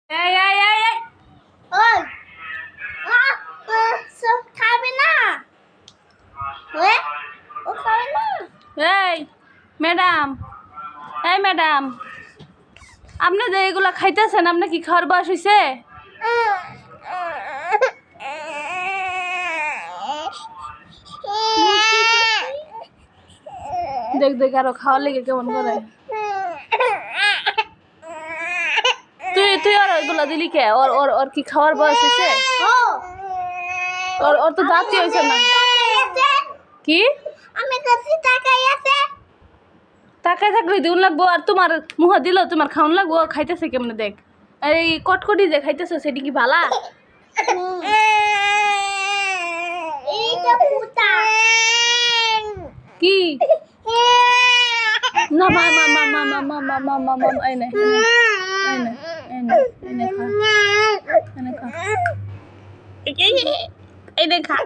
এই এই এই এই ওই সব খাবে না ও খাবে না এই ম্যাডাম ম্যাডাম আপনি যে এগুলা খাইতেছেন আপনি কি খাওয়ার বয়স হয়েছে? দেখ দেখ আরো খাওয়ার লেগে কেমন করে। তুই তুই আর এগুলা দিলি কে? ওর ওর ওর কি খাওয়ার বয়স হয়েছে? ওর ওর তো দাঁতই হয়েছে না। কি আমি কাছে টাকাই আছে টাকায় থাকলে দিন লাগবো আর তোমার মুহ দিলেও তোমার খাওয়ান লাগবো। খাইতেছে কেমনে দেখ। এই কটকটি যে খাইতেছে সেটি কি ভালা? এইটা পুতা কি না মা মা মা মা মা মা মা মা মা মা এই নে এই নে এই নে এই নে খা এই নে খা এই নে খা